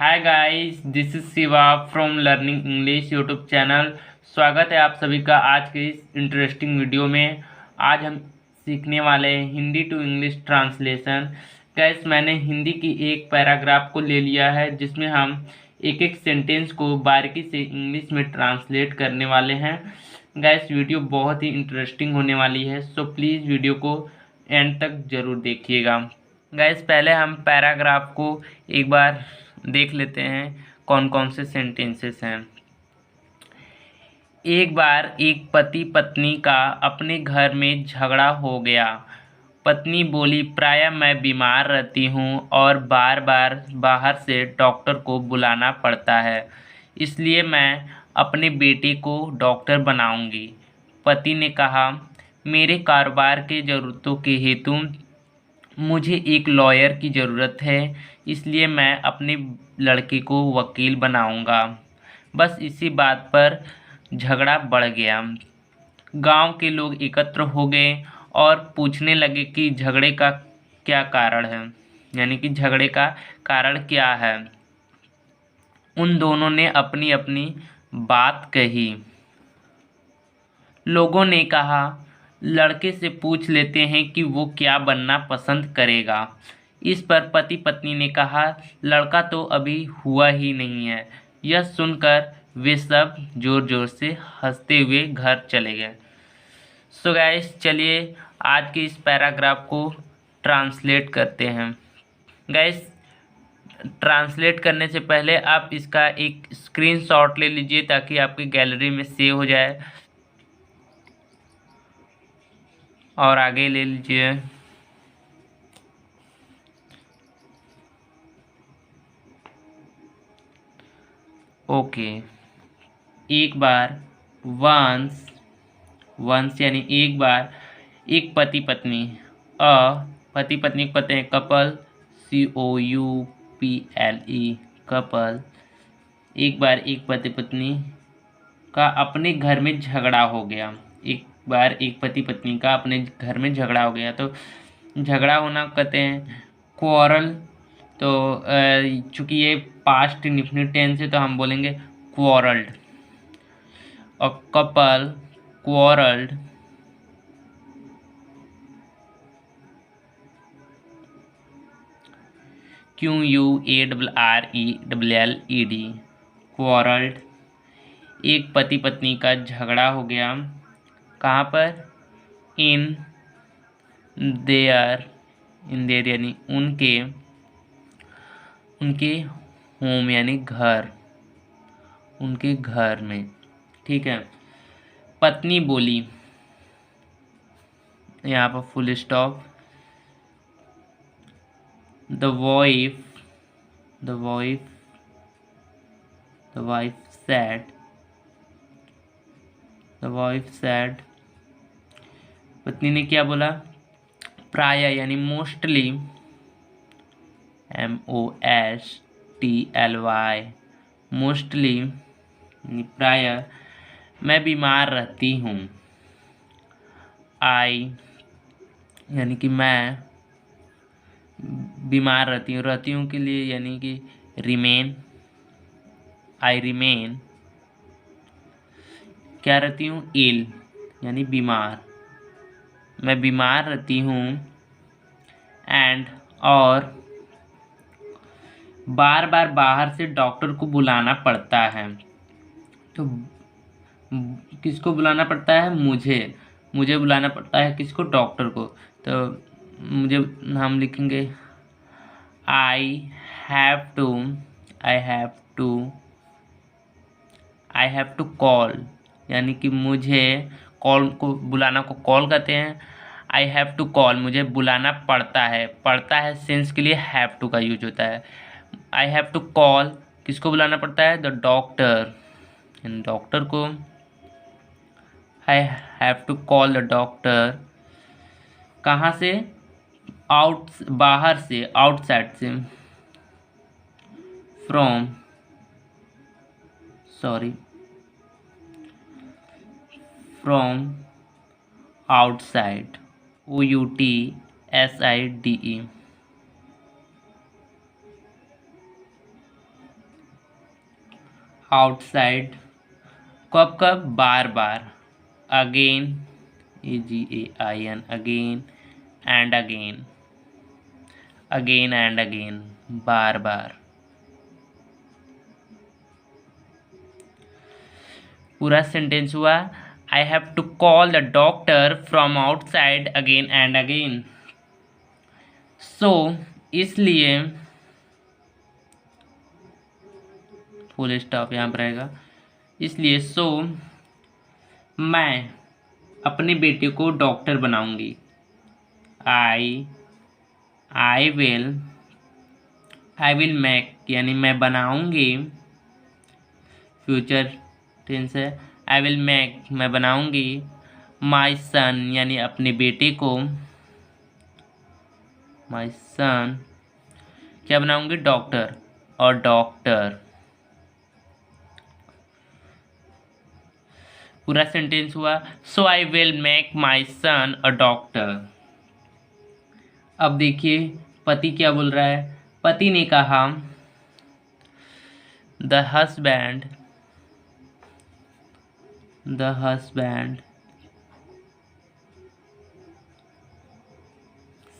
Hi guys, this is Shiva from learning English YouTube channel. स्वागत है आप सभी का आज के इस इंटरेस्टिंग वीडियो में। आज हम सीखने वाले हैं Hindi to English translation. Guys, मैंने हिंदी की एक पैराग्राफ को ले लिया है जिसमें हम एक एक सेंटेंस को बारीकी से इंग्लिश में ट्रांसलेट करने वाले हैं। गाइस, वीडियो बहुत ही इंटरेस्टिंग होने वाली है, सो प्लीज़ वीडियो को एंड तक ज़रूर देखिएगा। गाइस, पहले हम पैराग्राफ को एक बार देख लेते हैं कौन कौन से सेंटेंसेस हैं। एक बार एक पति पत्नी का अपने घर में झगड़ा हो गया। पत्नी बोली, प्रायः मैं बीमार रहती हूँ और बार बार बाहर से डॉक्टर को बुलाना पड़ता है, इसलिए मैं अपने बेटे को डॉक्टर बनाऊंगी। पति ने कहा, मेरे कारोबार के ज़रूरतों के हेतु मुझे एक लॉयर की ज़रूरत है, इसलिए मैं अपने लड़के को वकील बनाऊंगा। बस इसी बात पर झगड़ा बढ़ गया। गांव के लोग एकत्र हो गए और पूछने लगे कि झगड़े का क्या कारण है, यानी कि झगड़े का कारण क्या है। उन दोनों ने अपनी अपनी बात कही। लोगों ने कहा, लड़के से पूछ लेते हैं कि वो क्या बनना पसंद करेगा। इस पर पति पत्नी ने कहा, लड़का तो अभी हुआ ही नहीं है। यह सुनकर वे सब जोर जोर से हंसते हुए घर चले गए। सो गाइस, चलिए आज के इस पैराग्राफ को ट्रांसलेट करते हैं। गाइस, ट्रांसलेट करने से पहले आप इसका एक स्क्रीनशॉट ले लीजिए ताकि आपकी गैलरी में सेव हो जाए, और आगे ले लीजिए। ओके, एक बार, वंस यानी एक बार, एक पति पत्नी, पति पत्नी को कहते हैं कपल, COUPLE, कपल। एक बार एक पति पत्नी का अपने घर में झगड़ा हो गया। एक बार एक पति पत्नी का अपने घर में झगड़ा हो गया। तो झगड़ा होना कहते हैं क्वारल। तो चूंकि ये पास्ट इंडेफिनिट टेंस है तो हम बोलेंगे क्वारल्ड। और कपल क्वारल्ड, QUARRELLED, क्वारल्ड। एक पति पत्नी का झगड़ा हो गया। कहाँ पर? इन देयर यानी उनके होम यानी घर, उनके घर में। ठीक है। पत्नी बोली, यहाँ पर full stop. The wife said, पत्नी ने क्या बोला? प्रायः यानी मोस्टली, MOSTLY, मोस्टली यानी प्रायः मैं बीमार रहती हूँ। आई यानी कि मैं बीमार रहती हूँ के लिए यानी कि रिमेन, आई रिमेन, क्या रहती हूँ? इल यानी बीमार, मैं बीमार रहती हूँ। एंड और बार बार बाहर से डॉक्टर को बुलाना पड़ता है। तो किसको बुलाना पड़ता है? मुझे बुलाना पड़ता है। किसको? डॉक्टर को। तो मुझे हम लिखेंगे आई हैव टू कॉल, यानी कि मुझे कॉल को बुलाना को कॉल कहते हैं। आई हैव टू कॉल, मुझे बुलाना पड़ता है सेंस के लिए हैव टू का यूज होता है। आई हैव टू कॉल, किसको बुलाना पड़ता है? द डॉक्टर, डॉक्टर को। I have to call the doctor. कहाँ से? बाहर से, आउटसाइड से। From outside, OUTSIDE। आउटसाइड, कब कब, बार बार, again, AGAIN, again and again, again and again, बार बार। पूरा सेंटेंस हुआ, I have to call the doctor from outside again and again. So, इसलिए, फुल स्टॉप यहाँ पर रहेगा, इसलिए सो मैं अपने बेटे को डॉक्टर बनाऊंगी। आई विल मेक, यानी मैं बनाऊंगी, फ्यूचर टेंस है, आई विल मेक, मैं बनाऊंगी, माई सन, यानी अपने बेटे को, माई सन, क्या बनाऊंगी, डॉक्टर, और डॉक्टर। पूरा सेंटेंस हुआ, so I will make my son a doctor. अब देखिए पति क्या बोल रहा है। पति ने कहा, the husband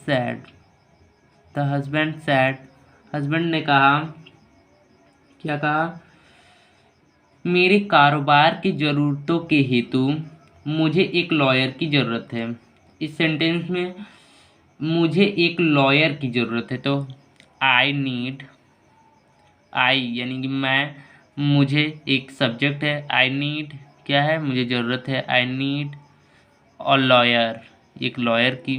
sad, the husband sad, husband ने कहा, क्या कहा, मेरे कारोबार की ज़रूरतों के हेतु मुझे एक लॉयर की ज़रूरत है। इस सेंटेंस में मुझे एक लॉयर की ज़रूरत है, तो आई नीड, आई यानी कि मैं, मुझे एक सब्जेक्ट है, आई नीड क्या है, मुझे ज़रूरत है, आई नीड और लॉयर, एक लॉयर की,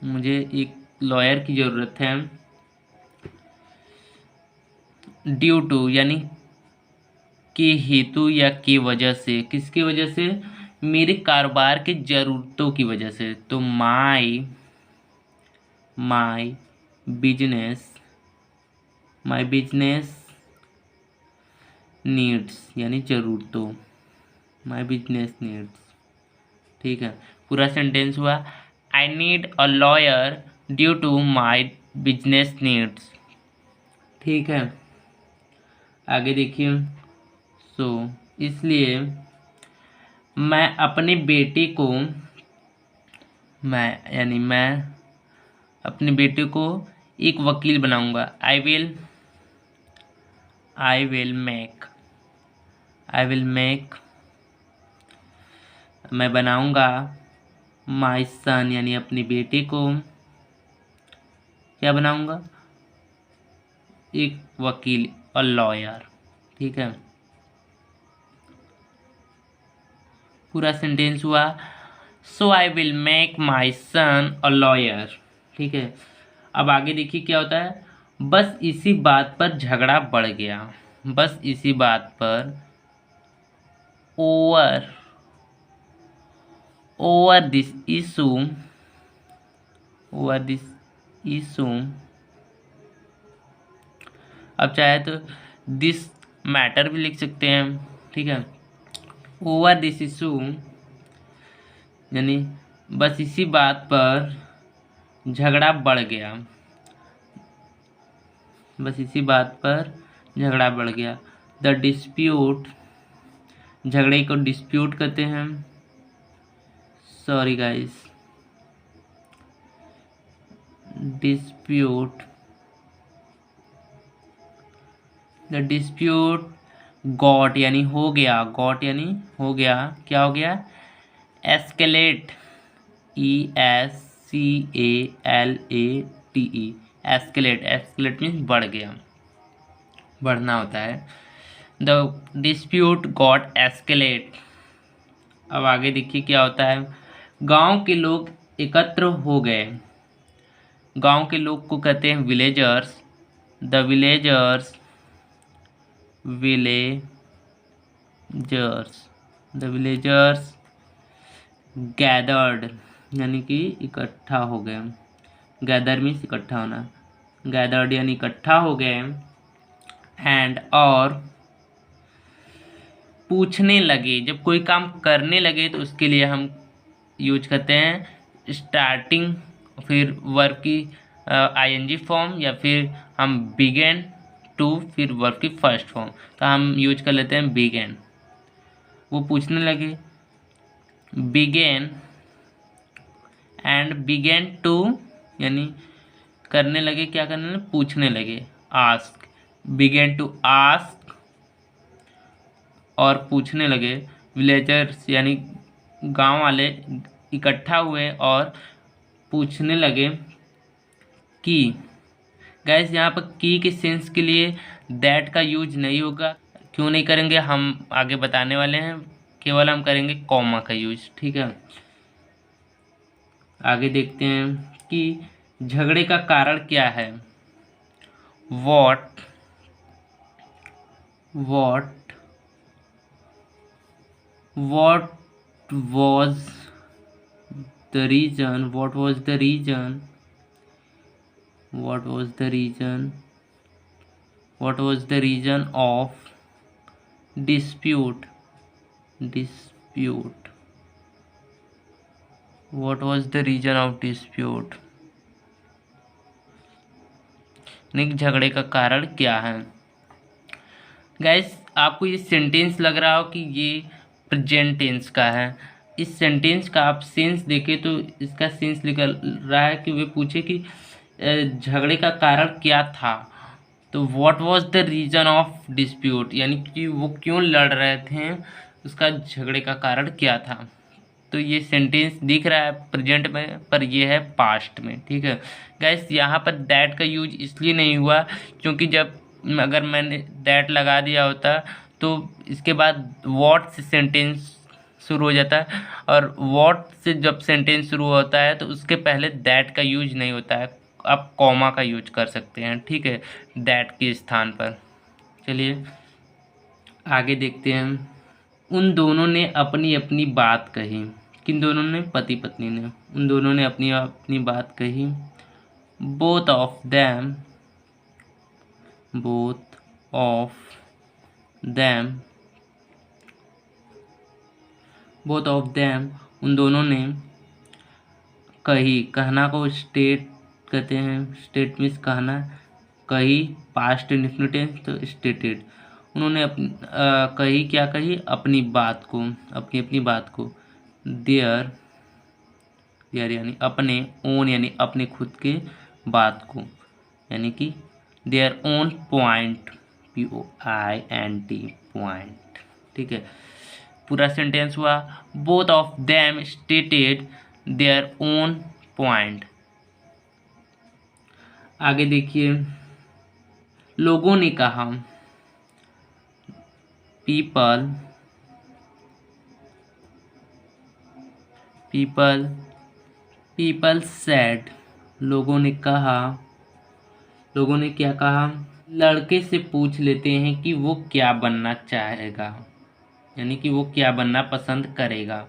मुझे एक लॉयर की ज़रूरत है। ड्यू टू यानी के हेतु या की वजह से, किसकी वजह से, मेरे कारोबार के ज़रूरतों की वजह से, तो माई बिजनेस नीड्स, यानी ज़रूरतों, माई बिजनेस नीड्स। ठीक है, पूरा सेंटेंस हुआ, I need a lawyer due to my business needs. ठीक है, आगे देखिए, सो इसलिए मैं अपने बेटे को, मैं अपने बेटे को एक वकील बनाऊंगा। आई विल मेक, मैं बनाऊंगा, माई सन यानी अपने बेटे को, क्या बनाऊंगा, एक वकील और लॉयर। ठीक है, पूरा सेंटेंस हुआ, so I will make my son a lawyer. ठीक है, अब आगे देखिए क्या होता है। बस इसी बात पर झगड़ा बढ़ गया, बस इसी बात पर, ओवर दिस इशू, अब चाहे तो दिस मैटर भी लिख सकते हैं। ठीक है, ओवर दिस इशू यानी बस इसी बात पर झगड़ा बढ़ गया, बस इसी बात पर झगड़ा बढ़ गया। द डिस्प्यूट, झगड़े को डिस्प्यूट कहते हैं, sorry guys, dispute, the dispute got यानी हो गया, गॉट यानी हो गया, क्या हो गया, एस्केलेट, ESCALATE, एस्केलेट मीन्स बढ़ गया, बढ़ना होता है। The dispute got escalate. अब आगे देखिए क्या होता है। गांव के लोग एकत्र हो गए, गांव के लोग को कहते हैं विलेजर्स। द विलेजर्स गैदर्ड यानी कि इकट्ठा हो गए, गैदर मीन्स इकट्ठा होना, गैदर्ड यानी इकट्ठा हो गए, एंड और पूछने लगे, जब कोई काम करने लगे तो उसके लिए हम यूज करते हैं स्टार्टिंग, फिर वर्ब की आईएनजी फॉर्म, या फिर हम बिगेन टू फिर वर्ब की फर्स्ट फॉर्म, तो हम यूज कर लेते हैं बिगेन। वो पूछने लगे बिगेन एंड बिगेन टू, यानी करने लगे, क्या करने लगे, पूछने लगे, आस्क, बिगेन टू आस्क, और पूछने लगे, विलेजर्स यानी गांव वाले इकट्ठा हुए और पूछने लगे कि, गैस यहाँ पर की के सेंस के लिए दैट का यूज नहीं होगा। क्यों नहीं करेंगे हम आगे बताने वाले हैं, केवल हम करेंगे कॉमा का यूज, ठीक है। आगे देखते हैं कि झगड़े का कारण क्या है। What what was the reason, what was the reason of dispute, what was the reason of dispute, यानी झगड़े का कारण क्या है। गाइस आपको ये सेंटेंस लग रहा हो कि ये प्रेजेंट टेंस का है। इस सेंटेंस का आप सेंस देखें तो इसका सेंस निकल रहा है कि वे पूछे कि झगड़े का कारण क्या था, तो what was the reason of dispute, यानी कि वो क्यों लड़ रहे थे, उसका झगड़े का कारण क्या था। तो ये सेंटेंस दिख रहा है प्रेजेंट में, पर ये है पास्ट में, ठीक है। गाइस यहाँ पर दैट का यूज इसलिए नहीं हुआ क्योंकि जब अगर मैंने दैट लगा दिया होता तो इसके बाद व्हाट से सेंटेंस शुरू हो जाता है, और व्हाट से जब सेंटेंस शुरू होता है तो उसके पहले दैट का यूज नहीं होता है, आप कॉमा का यूज कर सकते हैं, ठीक है, दैट के स्थान पर। चलिए आगे देखते हैं। उन दोनों ने अपनी अपनी बात कही। किन दोनों ने, पति पत्नी ने। उन दोनों ने अपनी अपनी बात कही। बोथ ऑफ देम उन दोनों ने कही। कहना को स्टेट कहते हैं, स्टेट मीन्स कहना, कही पास्ट इंडेफिनिट तो स्टेटेड। उन्होंने कही, क्या कही, अपनी बात को, अपनी बात को। देयर यानी अपने, ओन यानी अपने खुद के बात को, यानी कि their own point, POINT point, ठीक है। पूरा सेंटेंस हुआ both of them stated their own point. आगे देखिए, लोगों ने कहा, पीपल सेड, लोगों ने कहा, लोगों ने क्या कहा, लड़के से पूछ लेते हैं कि वो क्या बनना चाहेगा, यानी कि वो क्या बनना पसंद करेगा।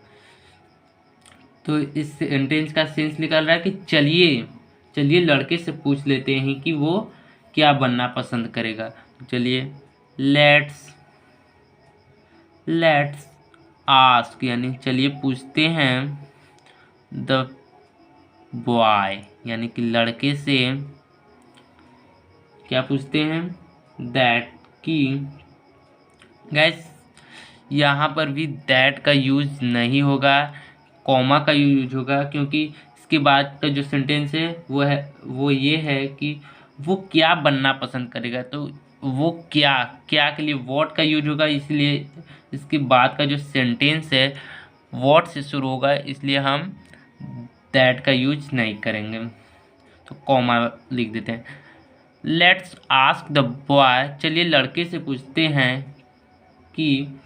तो इस सेंटेंस का सेंस निकल रहा है कि चलिए लड़के से पूछ लेते हैं कि वो क्या बनना पसंद करेगा। तो चलिए लेट्स आस्क, यानी चलिए पूछते हैं, द बॉय, यानी कि लड़के से क्या पूछते हैं, दैट, की। गैस यहाँ पर भी दैट का यूज नहीं होगा, कॉमा का यूज होगा, क्योंकि इसके बाद का जो सेंटेंस है वो ये है कि वो क्या बनना पसंद करेगा। तो वो क्या के लिए व्हाट का यूज होगा, इसलिए इसके बाद का जो सेंटेंस है व्हाट से शुरू होगा, इसलिए हम दैट का यूज नहीं करेंगे, तो कॉमा लिख देते हैं। लेट्स आस्क द बॉय, चलिए लड़के से पूछते हैं कि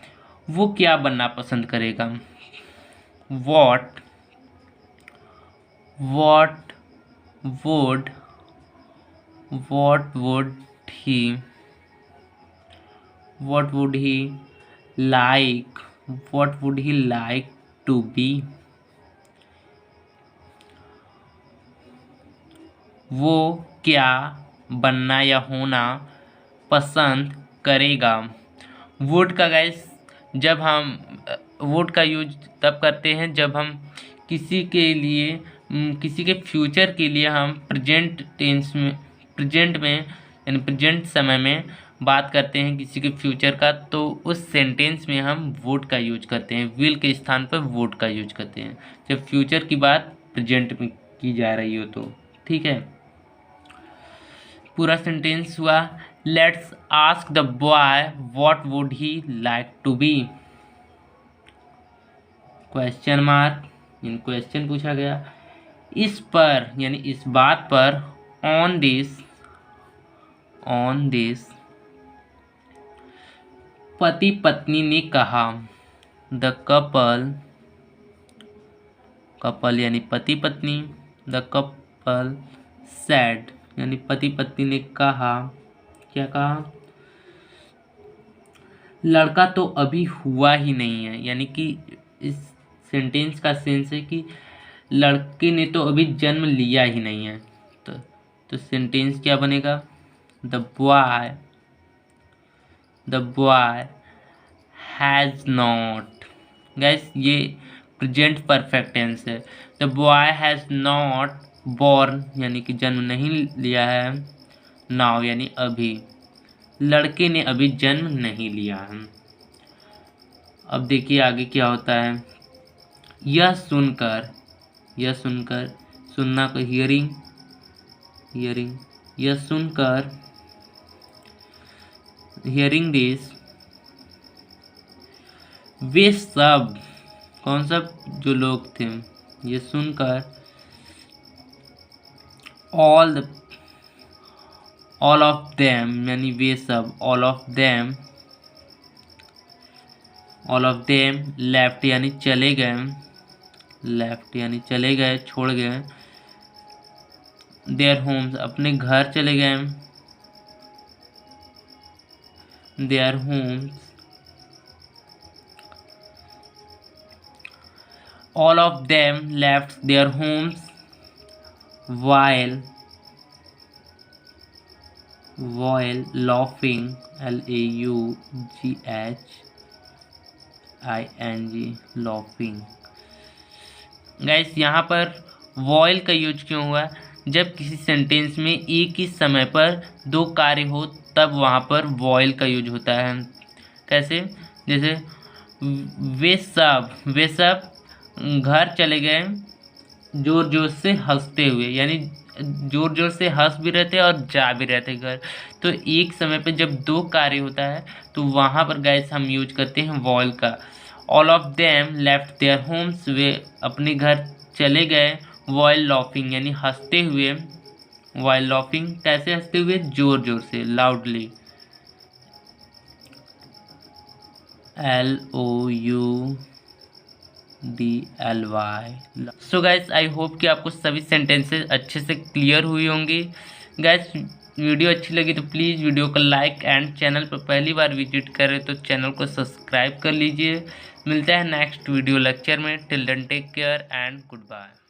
वो क्या बनना पसंद करेगा। What would he like to be, वो क्या बनना या होना पसंद करेगा। वुड का गाइस, जब हम वुड का यूज तब करते हैं जब हम किसी के लिए किसी के फ्यूचर के लिए हम प्रेजेंट में यानी प्रेजेंट समय में बात करते हैं किसी के फ्यूचर का, तो उस सेंटेंस में हम वुड का यूज करते हैं, विल के स्थान पर वुड का यूज करते हैं जब फ्यूचर की बात प्रेजेंट में की जा रही हो तो। ठीक है, पूरा सेंटेंस हुआ, let's ask the boy what would he like to be, question mark, इन क्वेश्चन पूछा गया। इस पर यानी इस बात पर, ऑन दिस पति पत्नी ने कहा, द कपल यानी पति पत्नी, द कपल सेड यानी पति पत्नी ने कहा, क्या कहा, लड़का तो अभी हुआ ही नहीं है, यानी कि इस सेंटेंस का सेंस है कि लड़के ने तो अभी जन्म लिया ही नहीं है। तो सेंटेंस क्या बनेगा, the boy has not, gas ये प्रेजेंट परफेक्ट टेंस है। The boy has not born यानी कि जन्म नहीं लिया है, नाउ यानी अभी, लड़के ने अभी जन्म नहीं लिया है। अब देखिए आगे क्या होता है, यह सुनकर, सुनना को हियरिंग, यह सुनकर, हियरिंग दिस, वे सब, कौन सब, जो लोग थे, ये सुनकर, ऑल ऑफ देम यानी वे सब, ऑल ऑफ देम लेफ्ट यानी चले गए, छोड़ गए, देयर होम्स अपने घर चले गए, their homes, all of them left their homes while laughing, laughing। Guys यहाँ पर while का यूज क्यों हुआ, जब किसी सेंटेंस में एक ही समय पर दो कार्य हो तब वहाँ पर while का यूज होता है। कैसे, जैसे वे सब घर चले गए जोर जोर से हंसते हुए, यानी जोर जोर से हंस भी रहते और जा भी रहते घर। तो एक समय पे जब दो कार्य होता है तो वहाँ पर गाइस हम यूज करते हैं वॉइल का। All of them left their homes, वे अपने घर चले गए, वॉइल लॉफिंग यानी हंसते हुए, वॉइल लॉफिंग कैसे हंसते हुए, जोर जोर से, loudly, LOUDLY। So guys I hope कि आपको सभी सेंटेंसेस अच्छे से क्लियर हुई होंगी। गाइस वीडियो अच्छी लगी तो प्लीज़ वीडियो को लाइक एंड चैनल पर पहली बार विजिट करें तो चैनल को सब्सक्राइब कर लीजिए। मिलता है नेक्स्ट वीडियो लेक्चर में। Till then take care and good bye.